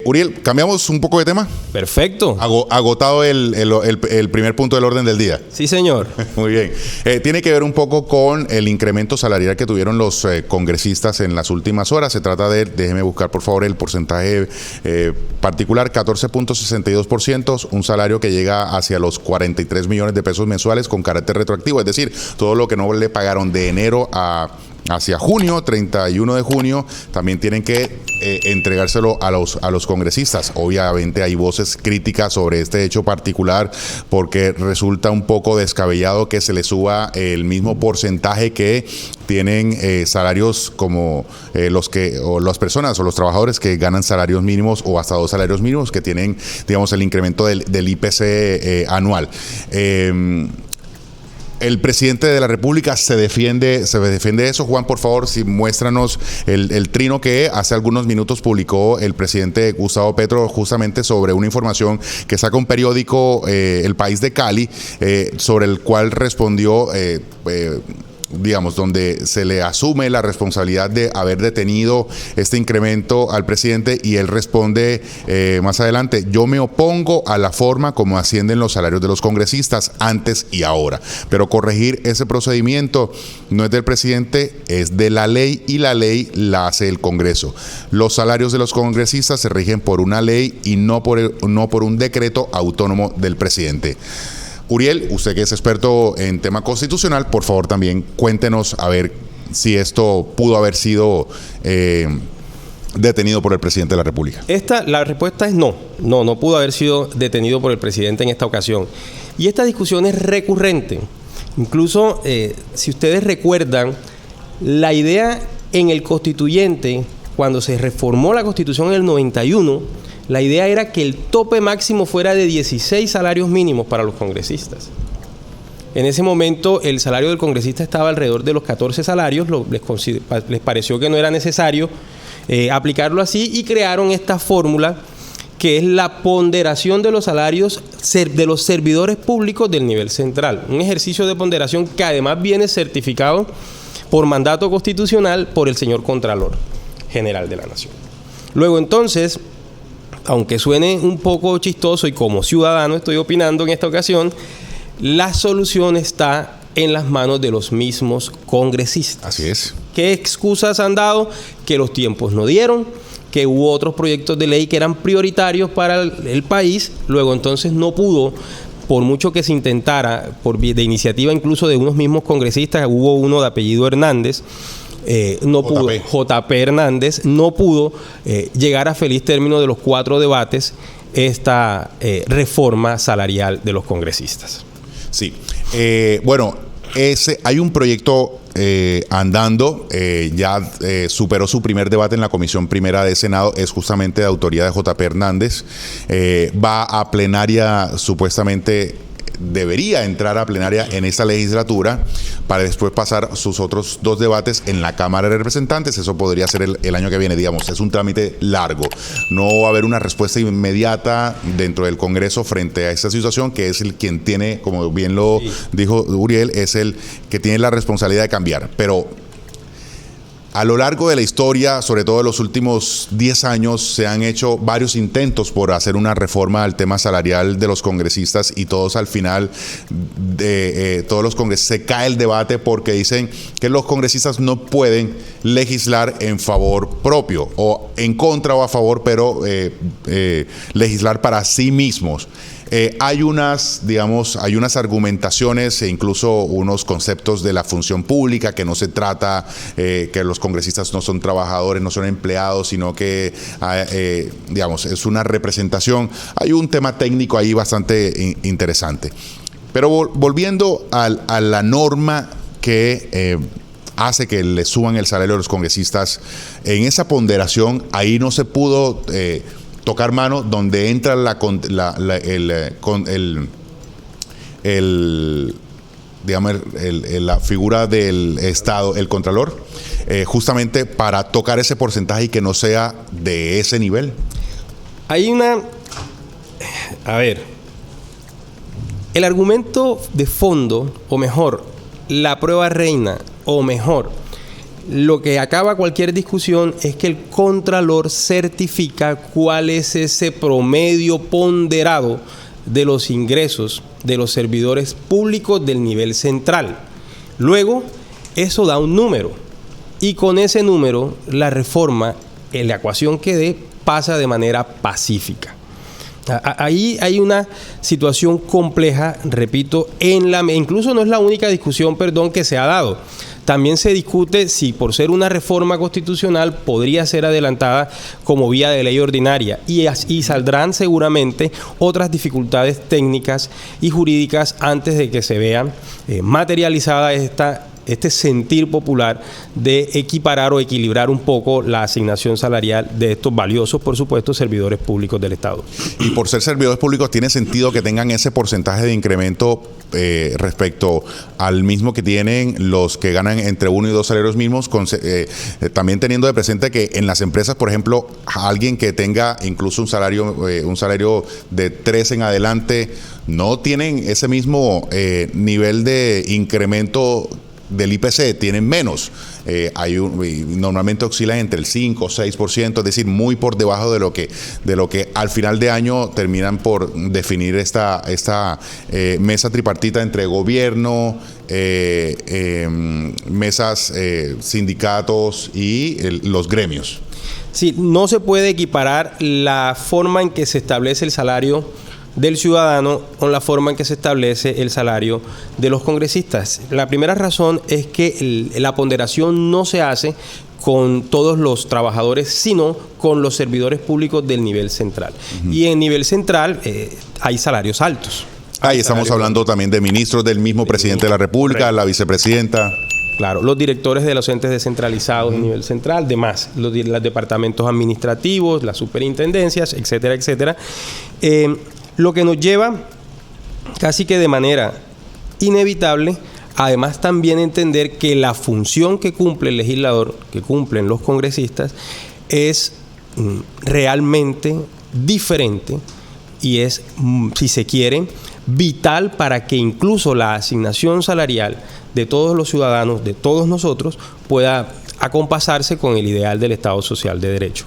Uriel, cambiamos un poco de tema. Perfecto. Agotado el primer punto del orden del día. Sí, señor. Muy bien. Tiene que ver un poco con el incremento salarial que tuvieron los congresistas en las últimas horas. Se trata de, déjeme buscar por favor el porcentaje particular, 14.62%, un salario que llega hacia los 43 millones de pesos mensuales con carácter retroactivo, es decir, todo lo que no le pagaron de enero hacia junio, 31 de junio, también tienen que entregárselo a los congresistas. Obviamente hay voces críticas sobre este hecho particular porque resulta un poco descabellado que se le suba el mismo porcentaje que tienen salarios como o las personas o los trabajadores que ganan salarios mínimos o hasta 2 salarios mínimos que tienen, digamos, el incremento del IPC anual. El presidente de la República se defiende eso. Juan, por favor, si muéstranos el trino que hace algunos minutos publicó el presidente Gustavo Petro justamente sobre una información que saca un periódico, El País de Cali, sobre el cual respondió digamos, donde se le asume la responsabilidad de haber detenido este incremento al presidente y él responde más adelante: yo me opongo a la forma como ascienden los salarios de los congresistas antes y ahora, pero corregir ese procedimiento no es del presidente, es de la ley y la ley la hace el Congreso. Los salarios de los congresistas se rigen por una ley y no por un decreto autónomo del presidente. Uriel, usted que es experto en tema constitucional, por favor también cuéntenos a ver si esto pudo haber sido detenido por el presidente de la República. La respuesta es no. No pudo haber sido detenido por el presidente en esta ocasión. Y esta discusión es recurrente. Incluso, si ustedes recuerdan, la idea en el constituyente, cuando se reformó la Constitución en el 91, la idea era que el tope máximo fuera de 16 salarios mínimos para los congresistas. En ese momento el salario del congresista estaba alrededor de los 14 salarios, les pareció que no era necesario aplicarlo así y crearon esta fórmula que es la ponderación de los salarios de los servidores públicos del nivel central. Un ejercicio de ponderación que además viene certificado por mandato constitucional por el señor Contralor General de la Nación. Luego entonces, aunque suene un poco chistoso y como ciudadano estoy opinando en esta ocasión, la solución está en las manos de los mismos congresistas. Así es. ¿Qué excusas han dado? Que los tiempos no dieron, que hubo otros proyectos de ley que eran prioritarios para el país, luego entonces no pudo, por mucho que se intentara, de iniciativa incluso de unos mismos congresistas, hubo uno de apellido Hernández, JP Hernández, no pudo llegar a feliz término de los 4 debates esta reforma salarial de los congresistas. Sí. Bueno, hay un proyecto andando, ya superó su primer debate en la Comisión Primera de Senado, es justamente de autoría de JP Hernández, va a plenaria supuestamente. Debería entrar a plenaria en esta legislatura para después pasar sus otros 2 debates en la Cámara de Representantes. Eso podría ser el año que viene, digamos. Es un trámite largo. No va a haber una respuesta inmediata dentro del Congreso frente a esta situación, que es el quien tiene, como bien lo dijo Uriel, es el que tiene la responsabilidad de cambiar. Pero a lo largo de la historia, sobre todo en los últimos 10 años, se han hecho varios intentos por hacer una reforma al tema salarial de los congresistas y todos al final, todos los congresistas, se cae el debate porque dicen que los congresistas no pueden legislar en favor propio o en contra o a favor, pero legislar para sí mismos. Hay unas argumentaciones e incluso unos conceptos de la función pública, que no se trata que los congresistas no son trabajadores, no son empleados, sino que, es una representación. Hay un tema técnico ahí bastante interesante. Pero volviendo a la norma que hace que le suban el salario a los congresistas, en esa ponderación ahí no se pudo tocar mano, donde entra la figura del Estado, el Contralor, justamente para tocar ese porcentaje y que no sea de ese nivel. El argumento de fondo, o mejor, la prueba reina, o mejor, lo que acaba cualquier discusión es que el Contralor certifica cuál es ese promedio ponderado de los ingresos de los servidores públicos del nivel central. Luego, eso da un número y con ese número la reforma, en la ecuación que dé, pasa de manera pacífica. Ahí hay una situación compleja, repito, incluso no es la única discusión, que se ha dado. También se discute si por ser una reforma constitucional podría ser adelantada como vía de ley ordinaria y saldrán seguramente otras dificultades técnicas y jurídicas antes de que se vea materializada este sentir popular de equiparar o equilibrar un poco la asignación salarial de estos valiosos, por supuesto, servidores públicos del Estado. Y por ser servidores públicos, ¿tiene sentido que tengan ese porcentaje de incremento respecto al mismo que tienen los que ganan entre 1 y 2 salarios mínimos? También teniendo de presente que en las empresas, por ejemplo, alguien que tenga incluso un salario de 3 en adelante, no tienen ese mismo nivel de incremento del IPC, tienen menos. Normalmente oscilan entre el 5 o 6%, es decir, muy por debajo de lo que al final de año terminan por definir esta mesa tripartita entre gobierno, mesas, sindicatos y los gremios. Sí, no se puede equiparar la forma en que se establece el salario del ciudadano con la forma en que se establece el salario de los congresistas. La primera razón es que la ponderación no se hace con todos los trabajadores, sino con los servidores públicos del nivel central. Uh-huh. Y en nivel central hay salarios altos. Ahí estamos hablando también de ministros del mismo presidente de la República, la vicepresidenta. Claro, los directores de los entes descentralizados a nivel central, demás, los departamentos administrativos, las superintendencias, etcétera, etcétera. Lo que nos lleva casi que de manera inevitable, además también entender que la función que cumple el legislador, que cumplen los congresistas, es realmente diferente y es, si se quiere, vital para que incluso la asignación salarial de todos los ciudadanos, de todos nosotros, pueda acompasarse con el ideal del Estado Social de Derecho.